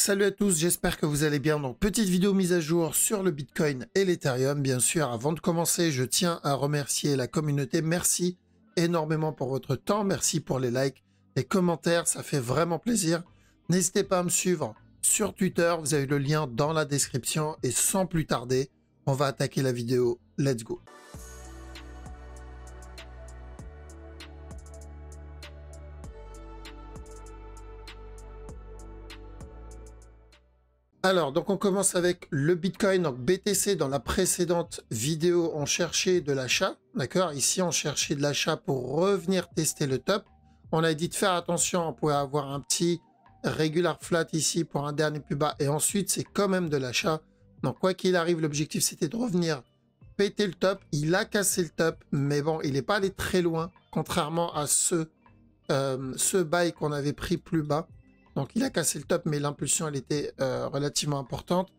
Salut à tous, j'espère que vous allez bien. Donc, petite vidéo mise à jour sur le Bitcoin et l'Ethereum. Bien sûr, avant de commencer, je tiens à remercier la communauté. Merci énormément pour votre temps. Merci pour les likes, les commentaires. Ça fait vraiment plaisir. N'hésitez pas à me suivre sur Twitter. Vous avez le lien dans la description. Et sans plus tarder, on va attaquer la vidéo. Let's go. Alors, donc on commence avec le Bitcoin, donc BTC. Dans la précédente vidéo, on cherchait de l'achat, d'accord? Ici, on cherchait de l'achat pour revenir tester le top. On a dit de faire attention, on pouvait avoir un petit regular flat ici pour un dernier plus bas. Et ensuite, c'est quand même de l'achat. Donc, quoi qu'il arrive, l'objectif, c'était de revenir péter le top. Il a cassé le top, mais bon, il n'est pas allé très loin, contrairement à ce buy qu'on avait pris plus bas. Donc, il a cassé le top, mais l'impulsion, elle était relativement importante.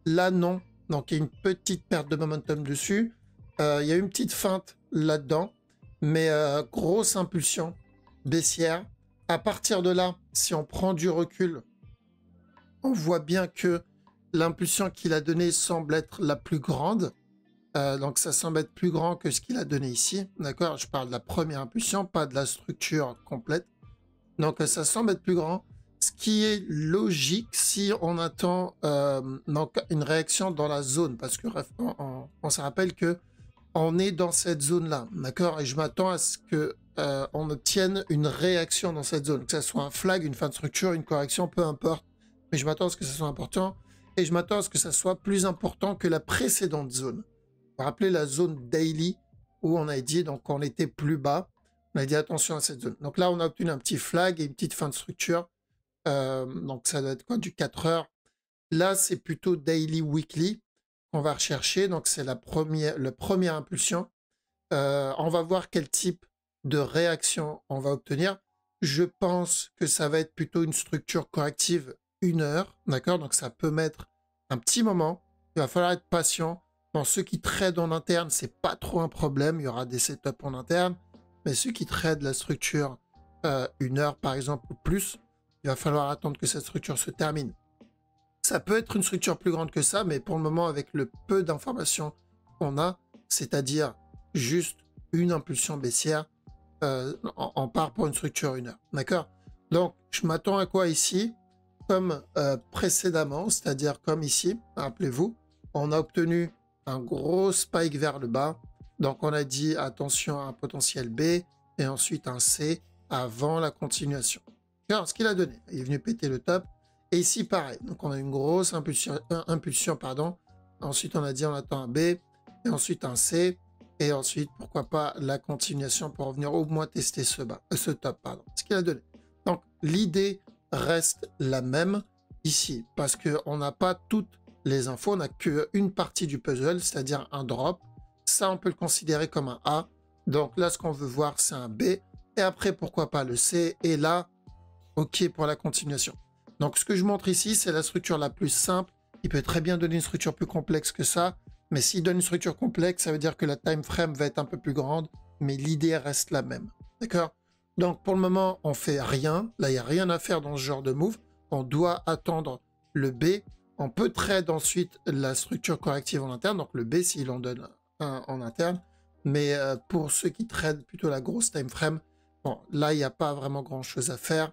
Là, non. Donc, il y a une petite perte de momentum dessus. Il y a une petite feinte là-dedans, mais grosse impulsion baissière. À partir de là, si on prend du recul, on voit bien que l'impulsion qu'il a donnée semble être la plus grande. Donc, ça semble être plus grand que ce qu'il a donné ici. D'accord? Je parle de la première impulsion, pas de la structure complète. Donc, ça semble être plus grand. Ce qui est logique si on attend donc une réaction dans la zone, parce que on se rappelle que on est dans cette zone-là, d'accord? Et je m'attends à ce que on obtienne une réaction dans cette zone, que ce soit un flag, une fin de structure, une correction, peu importe. Mais je m'attends à ce que ça soit important, et je m'attends à ce que ça soit plus important que la précédente zone. Vous vous rappelez la zone daily, où on a dit, donc on était plus bas, on a dit attention à cette zone. Donc là, on a obtenu un petit flag et une petite fin de structure. Donc ça doit être quoi, du 4 heures. Là, c'est plutôt daily, weekly qu'on va rechercher. Donc c'est la première impulsion. On va voir quel type de réaction on va obtenir. Je pense que ça va être plutôt une structure corrective 1 heure. D'accord? Donc ça peut mettre un petit moment. Il va falloir être patient. Bon, ceux qui tradent en interne, c'est pas trop un problème. Il y aura des setups en interne. Mais ceux qui tradent la structure 1 heure, par exemple, ou plus, il va falloir attendre que cette structure se termine. Ça peut être une structure plus grande que ça, mais pour le moment, avec le peu d'informations qu'on a, c'est-à-dire juste une impulsion baissière, on part pour une structure 1 heure. D'accord? Donc, je m'attends à quoi ici? Comme précédemment, c'est-à-dire comme ici, rappelez-vous, on a obtenu un gros spike vers le bas. Donc, on a dit attention à un potentiel B et ensuite un C avant la continuation. Alors, ce qu'il a donné, il est venu péter le top. Et ici, pareil. Donc, on a une grosse impulsion, pardon. Ensuite, on a dit on attend un B. Et ensuite, un C. Et ensuite, pourquoi pas la continuation pour revenir au moins tester ce top. Pardon. Ce qu'il a donné. Donc, l'idée reste la même ici. Parce qu'on n'a pas toutes les infos. On n'a qu'une partie du puzzle, c'est-à-dire un drop. Ça, on peut le considérer comme un A. Donc là, ce qu'on veut voir, c'est un B. Et après, pourquoi pas le C. Et là, OK pour la continuation. Donc, ce que je montre ici, c'est la structure la plus simple. Il peut très bien donner une structure plus complexe que ça. Mais s'il donne une structure complexe, ça veut dire que la time frame va être un peu plus grande. Mais l'idée reste la même. D'accord? Donc, pour le moment, on fait rien. Là, il n'y a rien à faire dans ce genre de move. On doit attendre le B. On peut trade ensuite la structure corrective en interne. Donc, le B, s'il en donne un en interne. Mais pour ceux qui tradent plutôt la grosse time frame, bon, là, il n'y a pas vraiment grand-chose à faire.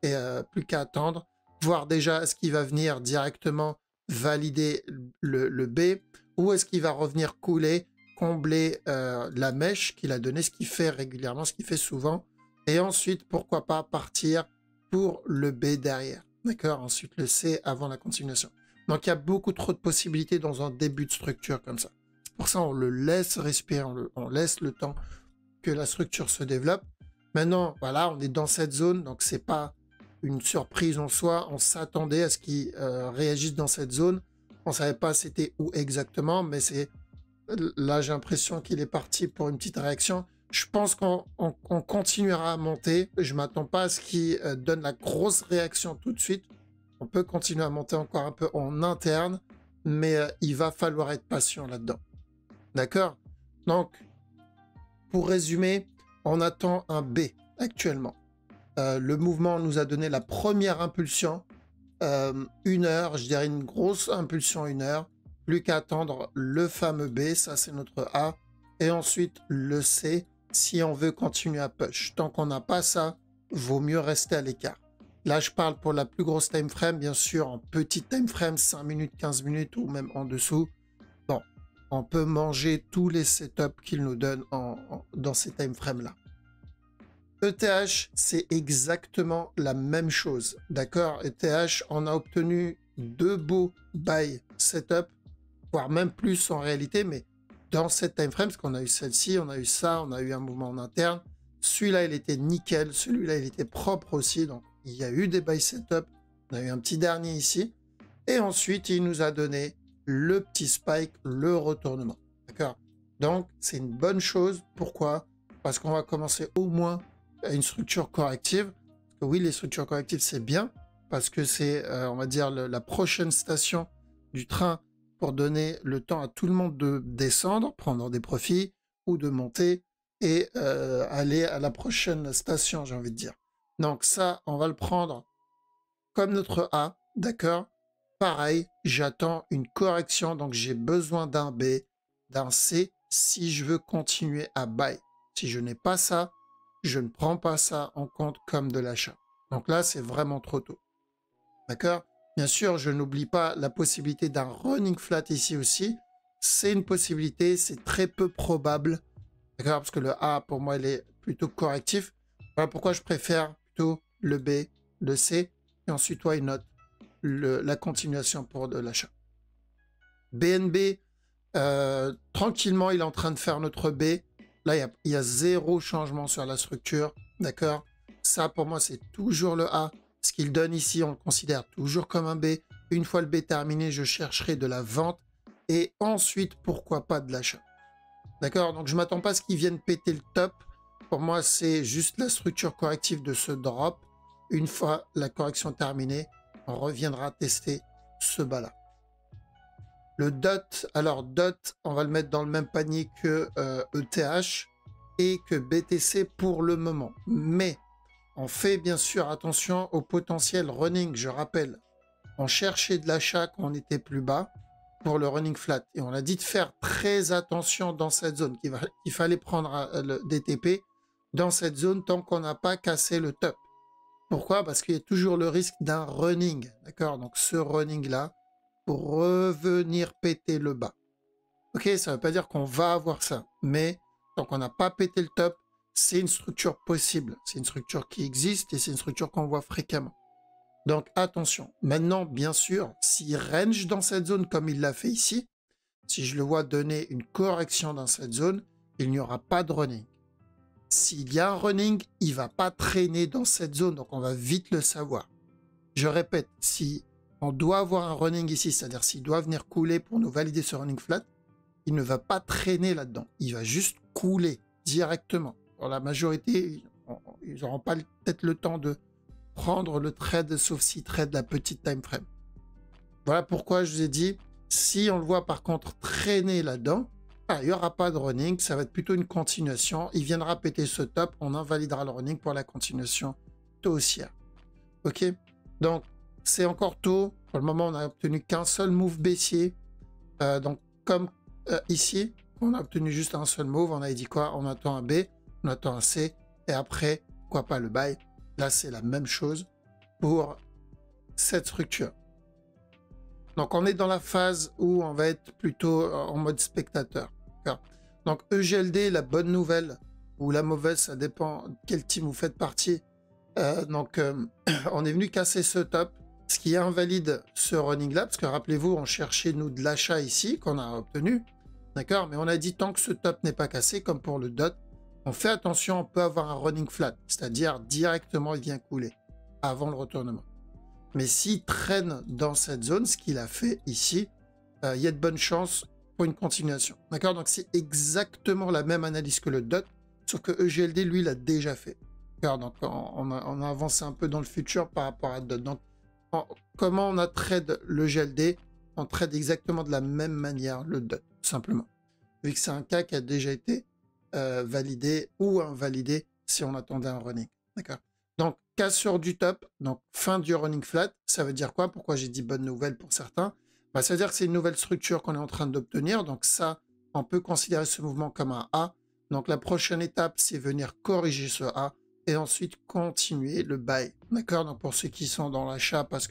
Et plus qu'à attendre, voir déjà est-ce qu'il va venir directement valider le B ou est-ce qu'il va revenir couler, combler la mèche qu'il a donnée, ce qu'il fait régulièrement, ce qu'il fait souvent, et ensuite, pourquoi pas partir pour le B derrière, d'accord? Ensuite, le C avant la continuation. Donc, il y a beaucoup trop de possibilités dans un début de structure comme ça. C'est pour ça on le laisse respirer, on laisse le temps que la structure se développe. Maintenant, voilà, on est dans cette zone, donc c'est pas une surprise en soi. On s'attendait à ce qu'ils réagissent dans cette zone. On ne savait pas c'était où exactement, mais c'est là, j'ai l'impression qu'il est parti pour une petite réaction. Je pense qu'on continuera à monter. Je ne m'attends pas à ce qu'il donne la grosse réaction tout de suite. On peut continuer à monter encore un peu en interne, mais il va falloir être patient là-dedans. D'accord? Donc, pour résumer, on attend un B actuellement. Le mouvement nous a donné la première impulsion 1 heure, je dirais une grosse impulsion 1 heure, plus qu'à attendre le fameux B, ça c'est notre A, et ensuite le C, si on veut continuer à push. Tant qu'on n'a pas ça, vaut mieux rester à l'écart. Là, je parle pour la plus grosse time frame, bien sûr, en petite time frame, 5 minutes, 15 minutes ou même en dessous. Bon, on peut manger tous les setups qu'il nous donne dans ces time frames-là. ETH, c'est exactement la même chose. D'accord? ETH, on a obtenu 2 beaux buy setup, voire même plus en réalité, mais dans cette time frame, parce qu'on a eu celle-ci, on a eu ça, on a eu un mouvement en interne. Celui-là, il était nickel. Celui-là, il était propre aussi. Donc, il y a eu des buy setup. On a eu un petit dernier ici. Et ensuite, il nous a donné le petit spike, le retournement. D'accord? Donc, c'est une bonne chose. Pourquoi? Parce qu'on va commencer au moins à une structure corrective. Parce que oui, les structures correctives, c'est bien. Parce que c'est, on va dire, la prochaine station du train pour donner le temps à tout le monde de descendre, prendre des profits ou de monter et aller à la prochaine station, j'ai envie de dire. Donc ça, on va le prendre comme notre A, d'accord? Pareil, j'attends une correction, donc j'ai besoin d'un B, d'un C, si je veux continuer à buy. Si je n'ai pas ça, je ne prends pas ça en compte comme de l'achat. Donc là, c'est vraiment trop tôt. D'accord? Bien sûr, je n'oublie pas la possibilité d'un running flat ici aussi. C'est une possibilité, c'est très peu probable. D'accord? Parce que le A, pour moi, il est plutôt correctif. Voilà pourquoi je préfère plutôt le B, le C, et ensuite, why not, la continuation pour de l'achat. BNB, tranquillement, il est en train de faire notre B. Là, il y a 0 changement sur la structure. D'accord? Ça, pour moi, c'est toujours le A. Ce qu'il donne ici, on le considère toujours comme un B. Une fois le B terminé, je chercherai de la vente. Et ensuite, pourquoi pas de l'achat. D'accord? Donc, je ne m'attends pas à ce qu'ils viennent péter le top. Pour moi, c'est juste la structure corrective de ce drop. Une fois la correction terminée, on reviendra tester ce bas-là. Le DOT, alors DOT, on va le mettre dans le même panier que ETH et que BTC pour le moment. Mais on fait bien sûr attention au potentiel running. Je rappelle, on cherchait de l'achat quand on était plus bas pour le running flat. Et on a dit de faire très attention dans cette zone, qu'il fallait prendre le DTP dans cette zone tant qu'on n'a pas cassé le top. Pourquoi? Parce qu'il y a toujours le risque d'un running. D'accord? Donc ce running-là, pour revenir péter le bas. Ok, ça ne veut pas dire qu'on va avoir ça. Mais tant qu'on n'a pas pété le top, c'est une structure possible. C'est une structure qui existe et c'est une structure qu'on voit fréquemment. Donc attention. Maintenant, bien sûr, s'il range dans cette zone comme il l'a fait ici, si je le vois donner une correction dans cette zone, il n'y aura pas de running. S'il y a un running, il ne va pas traîner dans cette zone, donc on va vite le savoir. Je répète, si on doit avoir un running ici, c'est-à-dire s'il doit venir couler pour nous valider ce running flat, il ne va pas traîner là-dedans. Il va juste couler directement. Pour la majorité, ils n'auront pas peut-être le temps de prendre le trade, sauf s'ils trade la petite time frame. Voilà pourquoi je vous ai dit, si on le voit par contre traîner là-dedans, il n'y aura pas de running, ça va être plutôt une continuation. Il viendra péter ce top, on invalidera le running pour la continuation tôt haussière. Ok? Donc, c'est encore tôt. Pour le moment, on n'a obtenu qu'un seul move baissier. Donc, comme ici, on a obtenu juste un seul move. On a dit quoi? On attend un B, on attend un C, et après, pourquoi pas le buy. Là, c'est la même chose pour cette structure. Donc, on est dans la phase où on va être plutôt en mode spectateur. Donc, EGLD, la bonne nouvelle, ou la mauvaise, ça dépend quel team vous faites partie. On est venu casser ce top, ce qui invalide ce running là, parce que rappelez-vous, on cherchait nous de l'achat ici, qu'on a obtenu, d'accord? Mais on a dit tant que ce top n'est pas cassé, comme pour le DOT, on fait attention, on peut avoir un running flat, c'est-à-dire directement il vient couler avant le retournement. Mais s'il traîne dans cette zone, ce qu'il a fait ici, il y a de bonnes chances pour une continuation, d'accord? Donc c'est exactement la même analyse que le DOT, sauf que EGLD, lui, l'a déjà fait. Donc, on a avancé un peu dans le futur par rapport à d'autres. Donc, comment on a trade le GLD? On trade exactement de la même manière le DOT, tout simplement. Vu que c'est un cas qui a déjà été validé ou invalidé si on attendait un running. D'accord? Donc, cassure du top, donc fin du running flat. Ça veut dire quoi? Pourquoi j'ai dit bonne nouvelle pour certains? Bah, ça veut dire que c'est une nouvelle structure qu'on est en train d'obtenir. Donc ça, on peut considérer ce mouvement comme un A. Donc la prochaine étape, c'est venir corriger ce A et ensuite continuer le buy. D'accord? Donc pour ceux qui sont dans l'achat parce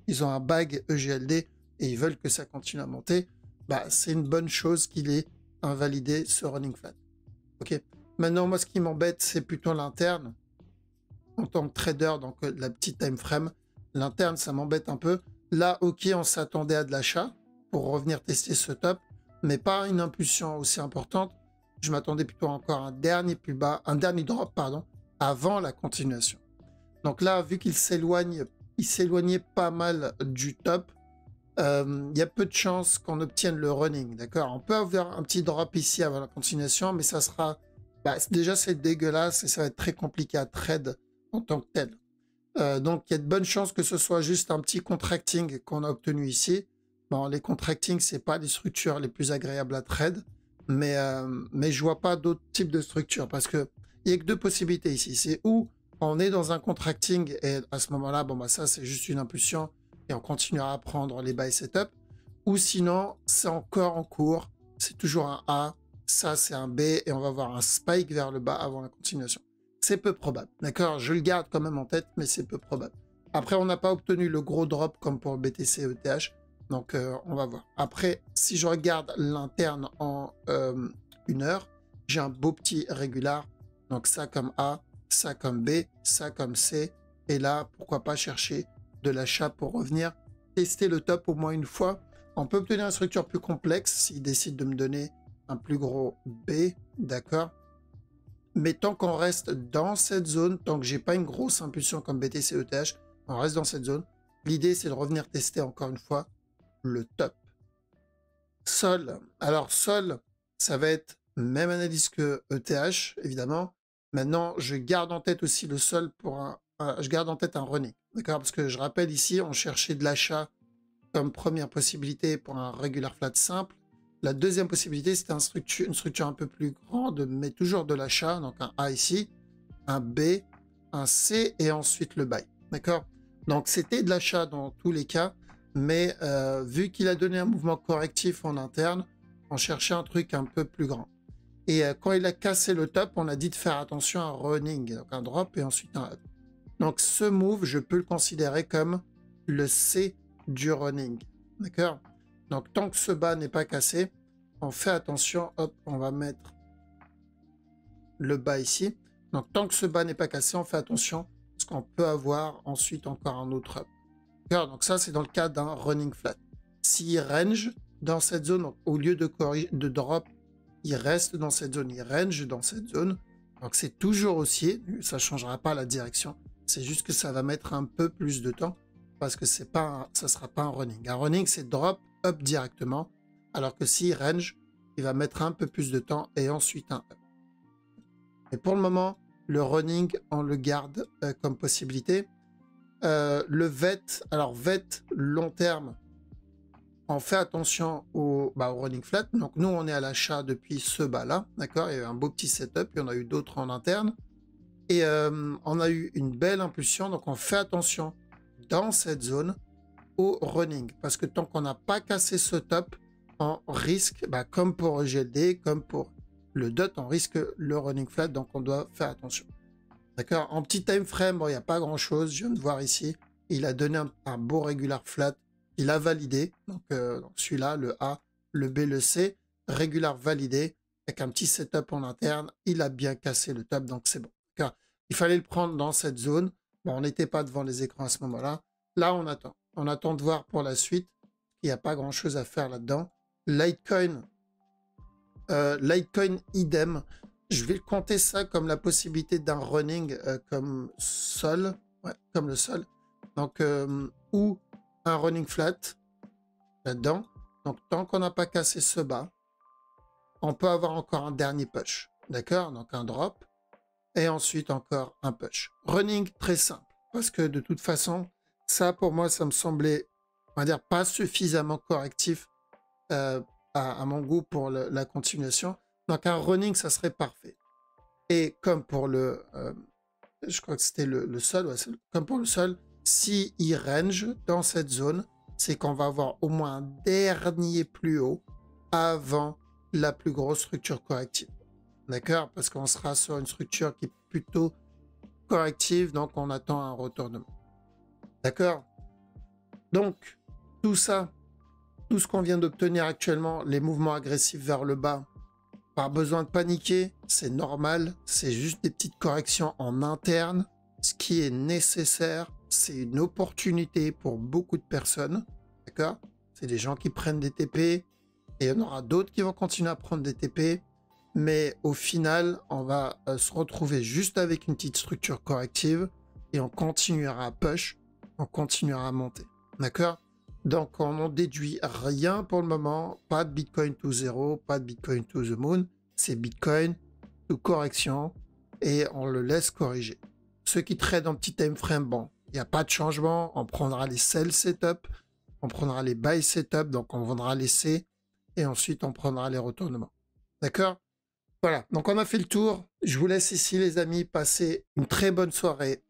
ils ont un bag EGLD et ils veulent que ça continue à monter, bah, c'est une bonne chose qu'il ait invalidé ce running flat. Ok. Maintenant, moi, ce qui m'embête, c'est plutôt l'interne. En tant que trader, donc la petite time frame, l'interne, ça m'embête un peu. Là, ok, on s'attendait à de l'achat pour revenir tester ce top, mais pas une impulsion aussi importante. Je m'attendais plutôt encore à un dernier plus bas, un dernier drop, pardon, avant la continuation. Donc là, vu qu'il s'éloignait pas mal du top, il y a peu de chances qu'on obtienne le running, d'accord? On peut avoir un petit drop ici avant la continuation, mais ça sera... Bah, déjà, c'est dégueulasse et ça va être très compliqué à trade en tant que tel. Donc, il y a de bonnes chances que ce soit juste un petit contracting qu'on a obtenu ici. Bon, les contracting, c'est pas les structures les plus agréables à trade, mais je vois pas d'autres types de structures parce que il y a que deux possibilités ici. C'est où on est dans un contracting et à ce moment-là, bon, bah, ça, c'est juste une impulsion et on continuera à prendre les buy setup. Ou sinon, c'est encore en cours, c'est toujours un A, ça, c'est un B et on va avoir un spike vers le bas avant la continuation. C'est peu probable, d'accord? Je le garde quand même en tête, mais c'est peu probable. Après, on n'a pas obtenu le gros drop comme pour BTC et ETH, donc on va voir. Après, si je regarde l'interne en 1 heure, j'ai un beau petit régular, donc ça comme A, ça comme B, ça comme C, et là, pourquoi pas chercher de l'achat pour revenir tester le top au moins une fois. On peut obtenir une structure plus complexe s'il décide de me donner un plus gros B, d'accord? Mais tant qu'on reste dans cette zone, tant que j'ai pas une grosse impulsion comme BTC ETH, on reste dans cette zone. L'idée, c'est de revenir tester encore une fois le top. Sol. Alors, Sol, ça va être même analyse que ETH, évidemment. Maintenant, je garde en tête aussi le Sol pour je garde en tête un running. D'accord? Parce que je rappelle ici, on cherchait de l'achat comme première possibilité pour un regular flat simple. La deuxième possibilité, c'était une structure un peu plus grande, mais toujours de l'achat. Donc un A ici, un B, un C et ensuite le buy. D'accord? Donc c'était de l'achat dans tous les cas, mais vu qu'il a donné un mouvement correctif en interne, on cherchait un truc un peu plus grand. Et quand il a cassé le top, on a dit de faire attention à un running, donc un drop et ensuite un up. Donc ce move, je peux le considérer comme le C du running. D'accord? Donc tant que ce bas n'est pas cassé, on fait attention. Hop, on va mettre le bas ici. Donc tant que ce bas n'est pas cassé, on fait attention parce qu'on peut avoir ensuite encore un autre up. D'accord? Donc ça, c'est dans le cas d'un running flat. S'il range dans cette zone, donc, au lieu de drop, il reste dans cette zone, il range dans cette zone. Donc c'est toujours haussier, ça ne changera pas la direction. C'est juste que ça va mettre un peu plus de temps parce que ça ne sera pas un running. Un running, c'est drop up directement, alors que si range, il va mettre un peu plus de temps et ensuite un up. Et pour le moment, le running, on le garde comme possibilité. Le VET, alors VET long terme, on fait attention au running flat. Donc nous, on est à l'achat depuis ce bas-là, d'accord? Il y a eu un beau petit setup, il y en a eu d'autres en interne. Et on a eu une belle impulsion, donc on fait attention dans cette zone au running. Parce que tant qu'on n'a pas cassé ce top, on risque, comme pour EGLD, comme pour le DOT, on risque le running flat, donc on doit faire attention. D'accord? En petit time frame, bon, il n'y a pas grand-chose. Je viens de voir ici, il a donné un beau regular flat. Il a validé, donc celui-là, le A, le B, le C, regular validé, avec un petit setup en interne. Il a bien cassé le top, donc c'est bon. Il fallait le prendre dans cette zone. Bon, on n'était pas devant les écrans à ce moment-là. Là, on attend. On attend de voir pour la suite. Il n'y a pas grand-chose à faire là-dedans. Litecoin, idem. Je vais compter ça comme la possibilité d'un running comme sol. Ouais, comme le sol. Donc, ou un running flat là-dedans. Donc, tant qu'on n'a pas cassé ce bas, on peut avoir encore un dernier push. D'accord? Donc, un drop. Et ensuite encore un push. Running très simple, parce que de toute façon, ça pour moi, ça me semblait, on va dire, pas suffisamment correctif à mon goût pour la continuation. Donc un running, ça serait parfait. Et comme pour le je crois que c'était le sol, ouais, comme pour le sol, si il range dans cette zone, c'est qu'on va avoir au moins un dernier plus haut avant la plus grosse structure corrective. D'accord? Parce qu'on sera sur une structure qui est plutôt corrective, donc on attend un retournement. D'accord? Donc, tout ça, tout ce qu'on vient d'obtenir actuellement, les mouvements agressifs vers le bas, pas besoin de paniquer, c'est normal, c'est juste des petites corrections en interne. Ce qui est nécessaire, c'est une opportunité pour beaucoup de personnes, d'accord? C'est des gens qui prennent des TP, et il y en aura d'autres qui vont continuer à prendre des TP, mais au final, on va se retrouver juste avec une petite structure corrective, et on continuera à push, on continuera à monter, d'accord? Donc, on n'en déduit rien pour le moment. Pas de Bitcoin to zéro, pas de Bitcoin to the moon. C'est Bitcoin to correction et on le laisse corriger. Ceux qui traitent en petit time frame, bon, il n'y a pas de changement. On prendra les sell setup, on prendra les buy setup, donc on vendra les C et ensuite on prendra les retournements. D'accord? Voilà, donc on a fait le tour. Je vous laisse ici, les amis. Passez une très bonne soirée.